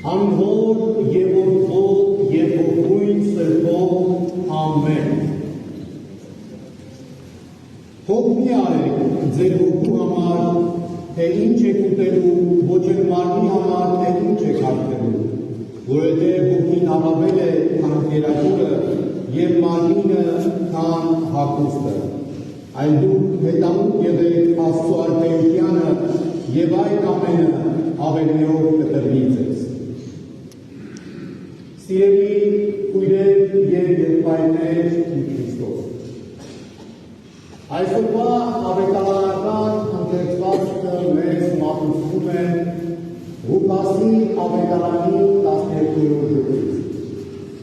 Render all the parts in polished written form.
Անհոր և որդով և ողույն սրբով ամեն։ Հոգ մի արեք ձեր հոգու համար, թե ինչ եք ուտելու, ոչ էլ մարմնի համար, թե ինչ եք հարբելու, որովհետև հոգին հավավել է քան կերակուրը և մարմինը քան հագուստը, այլ դուք հետամուտ եղեք Աստծու արքայությանը և այդ ամենը ավելիով կտրվի ձեզ։ Սիրելի քույրեր և եղբայրներ ու Քրիստոս, այսօրվա ավետարանական ընթերցվածքը մեզ մատուցվում է Ղուկասի ավետարանի 12-րդ գծից։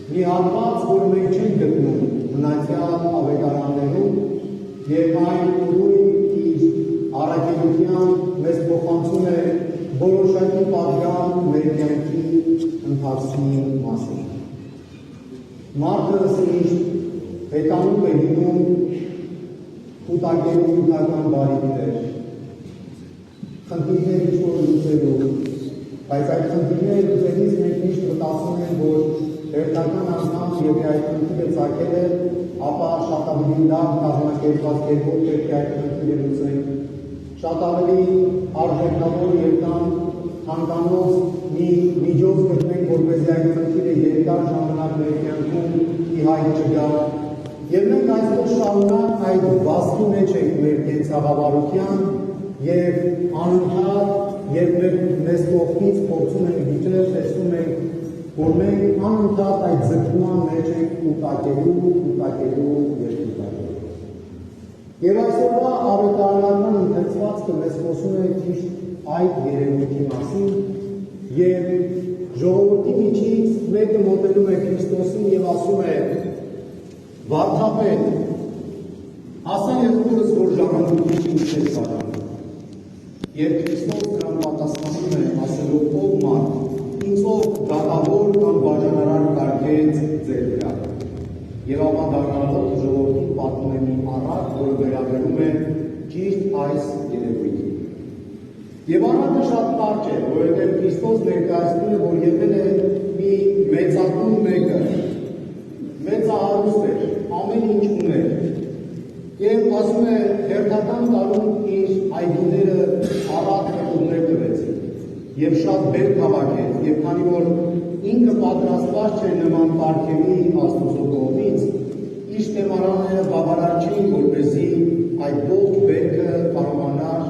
Մի հատված, որը մենք չենք գտնում մնացյալ ավետարաններում, և այն ուրույն իր առաքելության մեզ փոխանցում է որոշակի պատգամ մեր կյանքի ընթացքի մասին։ Մարդը սիրիշտ հետամուտ է լինում կուտակելու նյութական բարիքներ, խնդիրներ ինչ-որ լուծելու, բայց այդ խնդիրները լուծելիս մենք միշտ մտածում ենք, որ հերթական անգամ եթե այդ խնդիրը ծագել է, ապա շատ ավելի լավ կազմակերպված կերպով պետք է այդ խնդիրը լուծենք, շատ ավելի արժեքավոր եւ թանկանոց մի միջոց գտնենք, որպեսզի այդ խնդիրը երկար ժամանակ մեր կյանքում ի հայտ չգա։ Եվ մենք այսպես շարունակ այդ վազքի մեջ ենք մեր կենցաղավարության և անընդհատ և մեզ կողքից փորձում ենք դիտել, տեսնում ենք, որ մենք անընդհատ այդ ձգտման մեջ ենք կուտակելու և կուտակելու։ Եվ այսօրվա ավետարանական ընթերցվածքը մեզ խոսում է ճիշտ այդ երևույթի մասին և ժողովրդի միջից մեկը մոտենում է Քրիստոսին և ասում է. «Վարդապետ, ասա եղբորս, որ ժամանակի ինչ է սարանում»։ Եվ Քրիստոս նրան պատասխանում է, ասելով. «Ով մարդ, ինձով դատավոր կամ բաժանարար կարգեց ձեր վրա»։ Եվ ապա դառնալով ժողովրդին պատմում է մի առակ, որը վերաբերում է ճիշտ այս երևույթին։ Եվ առակը շատ կարճ է, որովհետև Քրիստոս ներկայացնում է, որ եղել է մի մեծատուն մեկը, մեծահարուստ էր, ամեն ինչ ուներ, և ասում է հերթական տարում իր այգիները առատ հղումներ տվեցին, և շատ բերք հավաքեց, և քանի որ ինքը պատրաստված չէր նման պարգևի Աստծո կողմից, իր շտեմարանները բավարար չէին, որպեսզի այդ ողջ բերքը կարողանար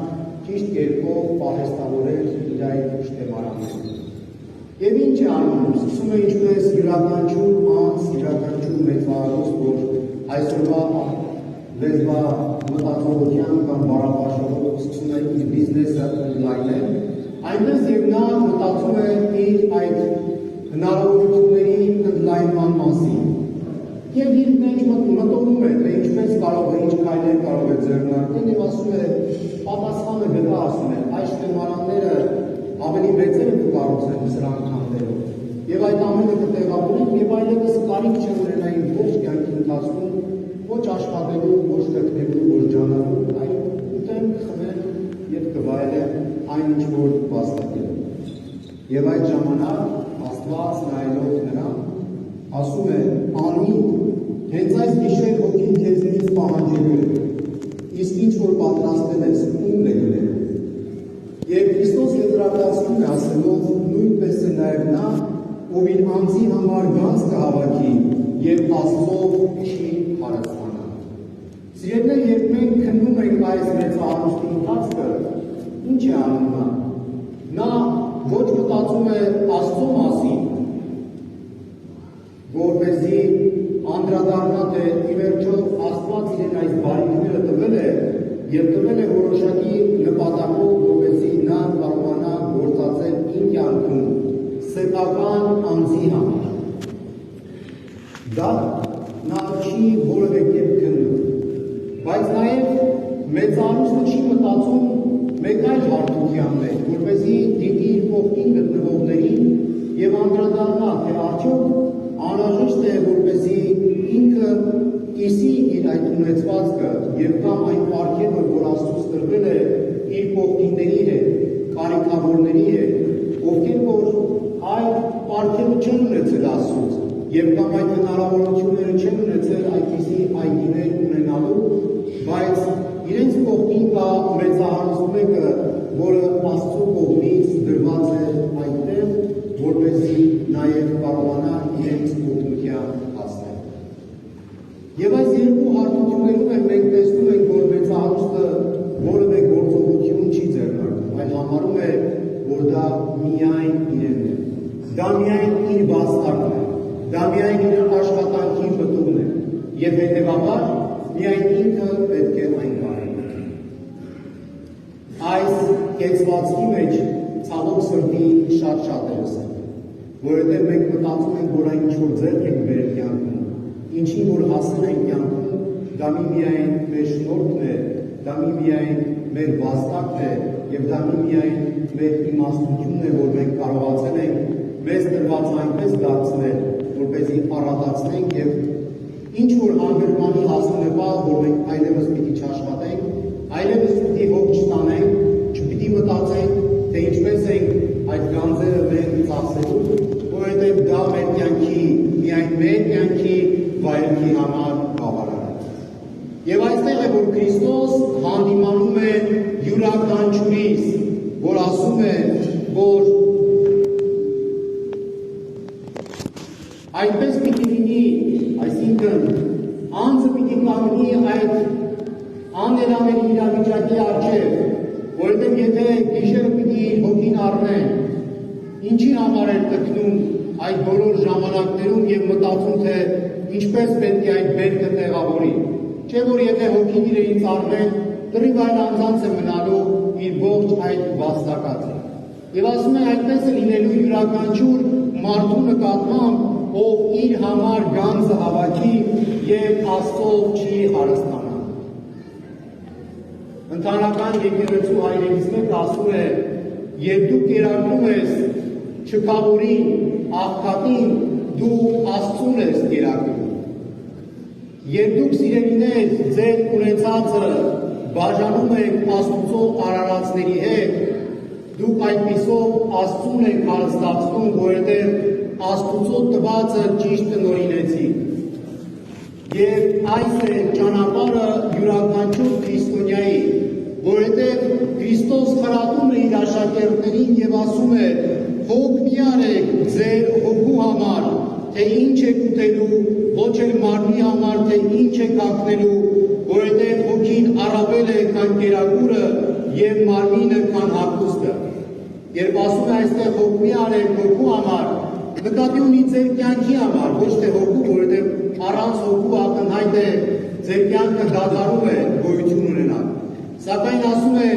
ճիշտ կերպով պահեստավորել իր այդ շտեմարանները։ Եվ ինչ է անում, սկսում է ինչպես յուրաքանչյուր անձ, յուրաքանչյուր մեծահարուստ, որ այսօրվա լեզվա մտածողության կամ բառապաշարով սկսում է իր բիզնեսը ընդլայնել, այնպես և նա մտածում է իր այդ հնարավորությունների ընդլայնման մասին։ Եվ իր մեջ մտորում է, թե ինչպես կարող է, ինչ քայլեր կարող է ձեռնարկել, և ասում է, պատասխանը գտա, ասում է, այս շտեմարանները ավելի մեծերը կկառուցեն սրանք քանդելով, և այդ ամենը կտեղավորեն, և այլևս կարիք չի ունենա իմ ողջ կյանքի ընթացքում ոչ աշխատելու, ոչ թքնելու, ոչ ջանալու, այլ ուտեմ, խմեմ և կվայելեմ այն ինչ որ վաստակել եմ։ Եվ այդ ժամանակ Աստված նայելով նրան ասում է. «Անիտ, հենց այս գիշեր հոգին քեզնից պահանջելու է, իսկ ինչ որ պատրաստել ես, ում է գրելու»։ Եվ Քրիստոս եզրակացնում է ասելով. «Նույնպես է նաև նա, ով իր անձի համար գանձ կհավաքի և Աստծով չի հարստանա»։ Սիրելիներ, երբ մենք քննում ենք այս մեծահարուստի ընթացքը, ինչ է անում նա։ Նա ոչ մտածում է Աստծո մասին, որպեսզի անդրադառնա, թե ի վերջո Աստված իրեն այս բարիքները տվել է և տվել է որոշակի նպատակով, որպեսզի նա կարողանա գործածել իր կյանքում սեփական անձի համար։ Դա նա չի որևէ կերպ քննում, բայց նաև մեծահարուստը չի մտածում մեկ այլ հարթության մեջ, որպեսզի դիտի իր կողքին գտնվողներին և անդրադառնա, թե արդյոք անհրաժեշտ է, որպեսզի ինքը կիսի իր այդ ունեցվածքը և կամ այն պարգևը, որ Աստծուց տրվել է իր կողքինների հետ, կարիքավորների հետ, ովքեր որ այդ չեն ունեցել Աստծուց եւ կամ այդ հնարավորությունները չեն ունեցել այդպիսի այգիներ ունենալու, բայց իրենց կողքին կա մեծահարուստ մեկը, որը Աստծու կողմից դրված է այդտեղ, որպեսզի նաեւ կարողանա իրենց օգնության հասնել։ Եվ այս երկու հարթություններում մենք տեսնում ենք, որ մեծահարուստը որևէ գործողություն չի ձեռնարկում, այլ համարում է, որ դա միայն իրեն է, դա միայն իր բաստակն է, դա միայն իր աշխատանքի պտուղն է, եւ հետեւաբար միայն ինքը պետք է այն բարի։ Այս կեցվածքի մեջ ցավոք սրտի շատ շատերս են, որովհետև մենք մտածում ենք, որ այն ինչ-որ ձեռք ենք բերել կյանքում, ինչին որ հասել ենք կյանքում, դա միայն մեր շնորհքն է, դա միայն մեր վաստակն է, եւ դա միայն մեր իմաստությունն է, որ մենք կարողացել ենք մեզ տրված այնպես դարձնել, որպեսզի առատացնենք եւ ինչ որ հանդերմանի հասնելը, որ մենք այլևս պիտի չաշխատենք, այլևս պիտի հոգ չտանենք, չպիտի մտածենք, թե ինչպես ենք այդ գանձերը մեր ծախսելու, որովհետև դա մեր կյանքի, միայն մեր կյանքի վայրենքի համար բավարար է։ Եվ այստեղ է, որ Քրիստոս հանդիմանում է յուրաքանչյուրիս, որ ասում է, որ այդպես պիտի լինի, այսինքն անձը պիտի կանգնի այդ աներամերի իրավիճակի առջև, որովհետև եթե գիշերը պիտի հոգին առնեն, ինչի համար էր տքնում այդ բոլոր ժամանակներում եւ մտածում, թե ինչպես պետք է այդ բերքը տեղավորի, չէ՞ որ եթե հոգին իրենից առնեն, դրիվ այլ անձանց է մնալու իր ողջ այդ վաստակածը։ Եվ ասում է այդպես է լինելու յուրաքանչյուր մարդու նկատմամբ, ով իր համար գանձը հավաքի եւ Աստծով չի հարստանա։ Ընտանեկան եկեղեցու հայրենից մեկը ասում է, երբ դու կերակրում ես չքավորին, աղքատին, դու Աստծուն ես կերակրում։ Երբ դուք սիրելիներ ձեր ունեցածը բաժանում եք Աստծո արարածների հետ, դուք այդպիսով Աստծուն եք հարստացնում, որովհետև Աստուծո տվածը ճիշտ տնօրինեցիք։ Եվ այս է ճանապարհը յուրաքանչյուր քրիստոնյայի, որովհետև Քրիստոս խրատում է իր աշակերտներին եւ ասում է. հոգ մի արեք ձեր հոգու համար, թե ինչ եք ուտելու, ոչ էլ մարմնի համար, թե ինչ եք հագնելու, որովհետև հոգին առավել է, քան կերակուրը եւ մարմինը, քան հագուստը։ Երբ ասում է այստեղ հոգ մի արեք հոգու համար, նկատի ունի ձեր կյանքի համար, ոչ թե հոգու, որովհետև առանց հոգու ակնհայտ է ձեր կյանքը դադարում է գոյություն ունենալ։ Սակայն ասում է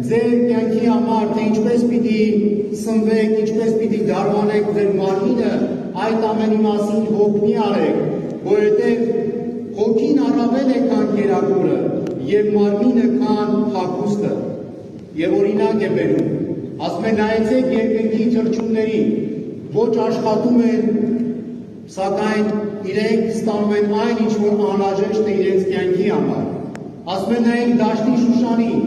ձեր կյանքի համար, թե ինչպես պիտի սնվեք, ինչպես պիտի դարմանեք ձեր մարմինը, այդ ամենի մասին հոգ մի արեք, որովհետև հոգին առավել է, քան կերակուրը եւ մարմինը, քան հագուստը։ Եվ օրինակ է բերում, ասում է նայեցեք երկնքի թռչուններին, ոչ աշխատում են, սակայն իրենք ստանում են այն, ինչ որ անհրաժեշտ է իրենց կյանքի համար։ Ասում են նայեք դաշտի Շուշանին,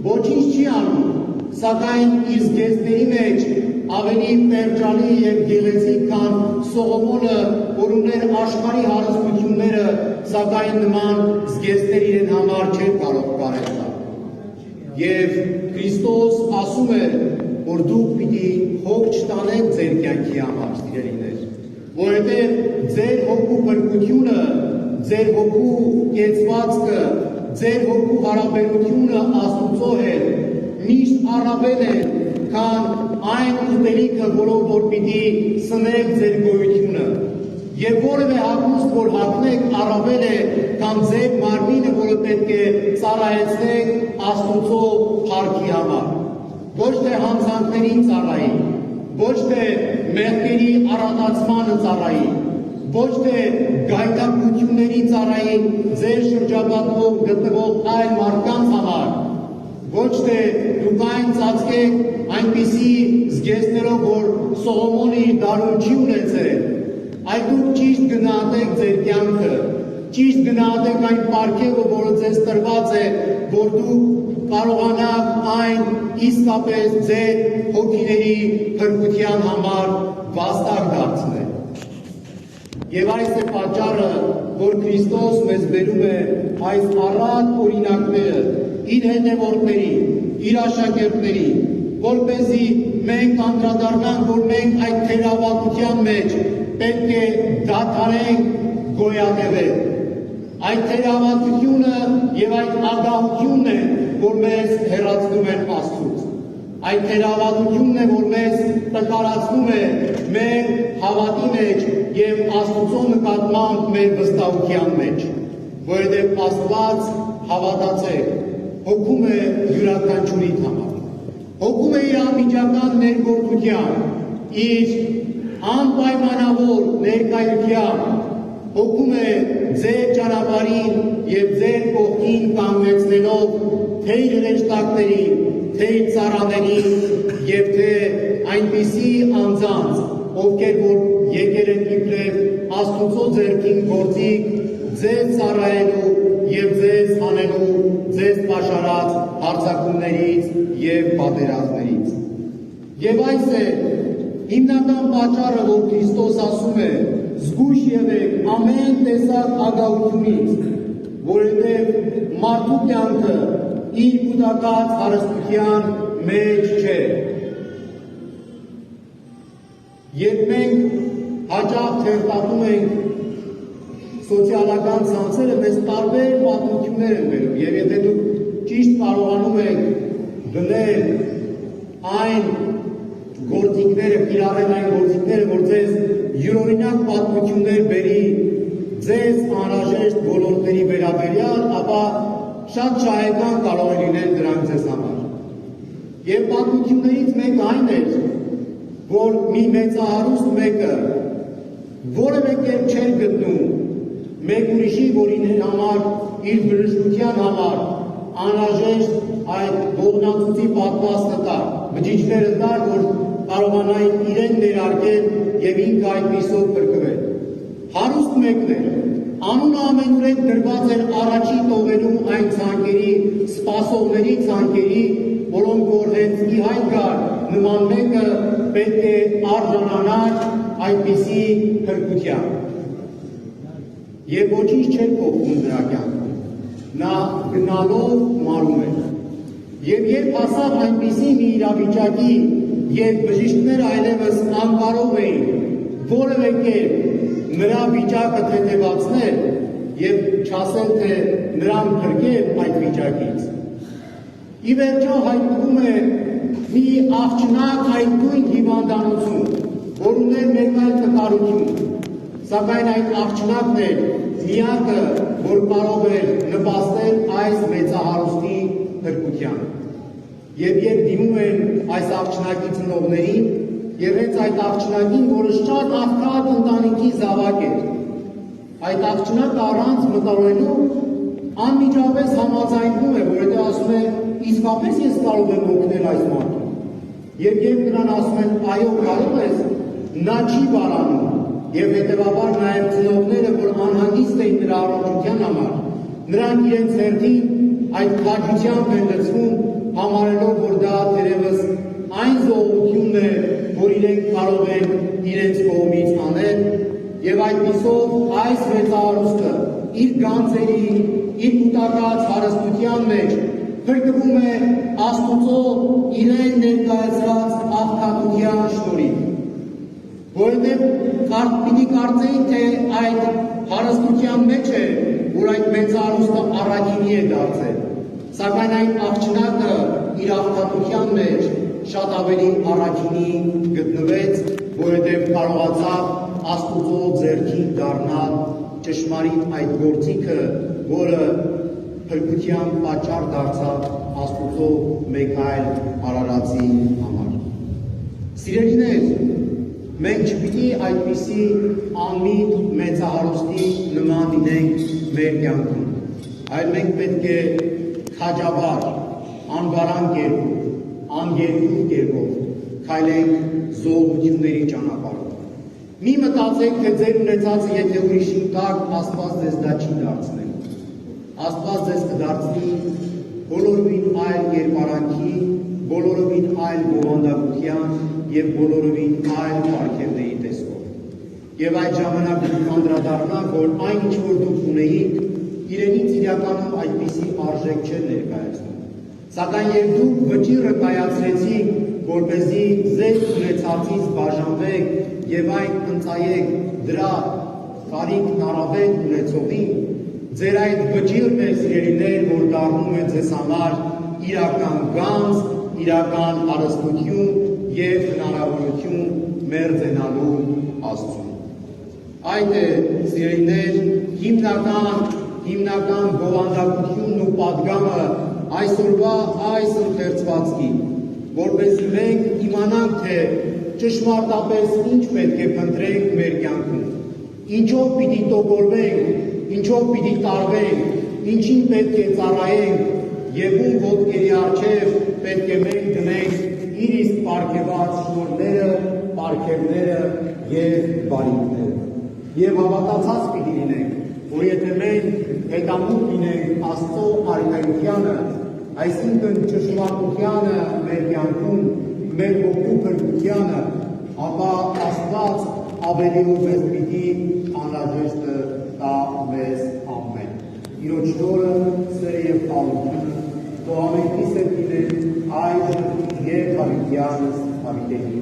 ոչինչ չի անում, սակայն իր զգեստների մեջ ավելի պերճալի եւ գեղեցիկ, քան Սողոմոնը, որ ուներ աշխարհի հարստությունները, սակայն նման զգեստներ իրեն համար չէր կարող կարել։ Եվ Քրիստոս ասում է, որ դուք պիտի հոգ չտանեք ձեր կյանքի համար, սիրելիներ, որովհետև ձեր հոգու փրկությունը, ձեր հոգու կեցվածքը, ձեր հոգու հարաբերությունը Աստուծո հետ միշտ առավել է, քան այն ուտելիքը, որով որ պիտի սնեք ձեր գոյությունը, եւ որևէ հագուստ, որ հագնեք, առավել է, քան ձեր մարմինը, որը պետք է ծառայեցնեք Աստուծո փառքի համար։ Ոչ թե հանցանքներին ծառայի, ոչ թե մեղքերի առատացմանը ծառայի, ոչ թե գայթակղությունների ծառայի ձեր շրջապատում գտնվող այլ մարդկանց համար, ոչ թե դուք այն ծածկեք այնպիսի զգեստներով, որ Սողոմոնը իր դարում չի ունեցել, այլ դուք ճիշտ գնահատեք ձեր կյանքը, ճիշտ գնահատեք այն պարգևը, որը ձեզ տրված է, որ դուք կարողանաք այն իսկապես ձեր հոգիների փրկության համար վաստակ դարձնել։ Եվ այս է պատճառը, որ Քրիստոս մեզ բերում է այս առատ օրինակները իր հետևորդների, իր աշակերտների, որպեսզի մենք անդրադառնանք, որ մենք այդ թերավատության մեջ պետք է դադարենք գոյատևել։ Այդ թերավատությունը եւ այդ ագահությունն է, որ մեզ հեռացնում են Աստծուց։ Այդ թերավատությունն է, որ մեզ տկարացնում է մեր հավատի մեջ եւ Աստծո նկատմամբ մեր վստահության մեջ, որովհետեւ Աստված հավատացեք, հոգում է յուրաքանչյուրի համար, հոգում է իր անմիջական ներգործության, իր անպայմանավոր ներկայությամբ, հոգում է ձեր ճանապարհին եւ ձեր կողքին կանգնեցնելով թե իր հրեշտակներին, թե իր ծառաներին եւ թե այնպիսի անձանց, ովքեր որ եկել են իբրև Աստուծո ձեռքին գործիք ձեզ ծառայելու եւ ձեզ հանելու ձեզ պաշարած հարձակումներից եւ պատերազմներից։ Եվ այս է հիմնական պատճառը, որ Քրիստոս ասում է. զգույշ եղեք ամեն տեսակ ագահությունից, որովհետև մարդու կյանքը իր կուտակած հարստության մեջ չէ։ Երբ մենք հաճախ թերթատում ենք սոցիալական ցանցերը, մեզ տարբեր պատմություններ են բերում, եւ եթե դուք ճիշտ կարողանում եք դնել այն գործիքները, կիրառել այն գործիքները, որ ձեզ յուրօրինակ պատմություններ բերի ձեզ անհրաժեշտ ոլորտների վերաբերյալ, ապա շատ շահեկան կարող է լինել դրանք ձեզ համար։ Եվ պատմություններից մեկ այն էր, որ մի մեծահարուստ մեկը որևէ կերպ չէր գտնում մեկ ուրիշի, որ իր համար, իր բժշկության համար անհրաժեշտ այդ ողնածուծի պատմվածքը տար, բջիջները տար, որ կարողանային իրեն ներարկել եւ ինքը այդպիսով փրկվել։ Հարուստ մեկն էր, անունը ամենուրեք դրված էր առաջի տողերում այն ցանկերի, սպասողների ցանկերի, որոնք որ հենց ի հայտ գար նման մեկը պետք է արժանանար այդպիսի փրկության։ Եվ ոչինչ չէր փոխվում նրա կյանքում, նա գնալով մարում էր։ Եվ երբ հասավ այնպիսի մի իրավիճակի, երբ բժիշկները այլևս անկարող էին որևէ կերպ նրա վիճակը թեթևացնել եւ չասել, թե նրան փրկել այդ վիճակից։ Ի վերջո հայտնվում է մի աղջնակ այդ նույն հիվանդանոցում, որ ուներ մեկ այլ տկարություն, սակայն այդ աղջնակն էր միակը, որ կարող էր նպաստել այս մեծահարուստի փրկությանը։ Եվ երբ դիմում են այս աղջնակի ծնողներին, եւ հենց այդ աղջնակին, որը շատ աղքատ ընտանիքի զավակ էր, այդ աղջնակը առանց մտորելու անմիջապես համաձայնվում է, որովհետեւ ասում է, իսկապես ես կարող եմ օգնել այս մարդուն։ Եվ երբ նրան ասում են, այո, կարող ես, նա չի բարանում, եւ հետեւաբար նաեւ ծնողները, որ անհանգիստ էին նրա առողջության համար, նրանք իրենց հերթին այդ քաջությամբ են լցվում, համարելով, որ դա թերևս այն զոհությունն է, որ իրենք կարող են իրենց կողմից անել, եւ այդպիսով այս մեծահարուստը իր գանձերի, իր կուտակած հարստության մեջ փրկվում է Աստուծո իրեն ներկայացրած աղքատության շնորհիվ։ Որովհետև պիտի կարծեին, թե այդ հարստության մեջ է, որ այդ մեծահարուստը առաքինի է դարձել, սակայն այն աղջնակը իր աղքատության մեջ շատ ավելի առաքինի գտնվեց, որովհետև կարողացավ Աստուծո ձեռքին դառնալ ճշմարիտ այդ գործիքը, որը փրկության պատճառ դարձավ Աստուծո մեկ այլ արարածի համար։ Սիրելիներ, մենք չպիտի այդպիսի անմիտ մեծահարուստի նման լինենք մեր կյանքում, այլ մենք պետք է քաջաբար, անվարան կերպով, անգերգուն կերպով քայլենք զոհությունների ճանապարհով։ Մի մտածեք, թե ձեր ունեցածը եթե ուրիշին տակ, Աստված ձեզ դա չի դարձնել։ Աստված ձեզ կդարձնի բոլորովին այլ երկարանքի, բոլորովին այլ բովանդակության և բոլորովին այլ պարգևների տեսքով։ Եվ այդ ժամանակ անդրադառնա, որ այն ինչ որ դուք ունեիք, իրենից իրականում այդպիսի արժեք չէր ներկայացնում։ Սակայն երբ դուք վճիռը կայացրեցիք, որպեսզի ձեր ունեցածից բաժանվեք և այն ընծայեք դրա կարիքն առավել ունեցողին, ձեր այդ վճիռն է, սիրելիներ, որ դառնում է ձեզ համար իրական գանձ, իրական հարստություն և հնարավորություն մերձենալու Աստծուն։ Այդ է, սիրելիներ, հիմնական բովանդակությունն ու պատգամը այսօրվա այս ընթերցվածքի, որպեսզի մենք իմանանք, թե ճշմարտապես ինչ պետք է փնտրենք մեր կյանքում, ինչով պիտի տոգորվենք, ինչով պիտի տարվենք, ինչին պետք է ծառայենք և ում ոտքերի առջև պետք է մենք դնենք իր իսկ պարգևած շնորհները, պարգևները և բարիքները։ Եվ հավատացած պիտի լինենք, որ եթե մենք հետամուտ լինենք Աստծո արքայությանը, այսինքն ճշմարտությանը մեր կյանքում, մեր հոգու փրկությանը, ապա Աստված ավելիով մեզ պիտի անհրաժեշտը տա մեզ ամեն։ Իրոջ շնորհը, սերը և խաղաղությունը թող ամենքիս հետ լինեն այժմ և հավիտյանս հավիտենի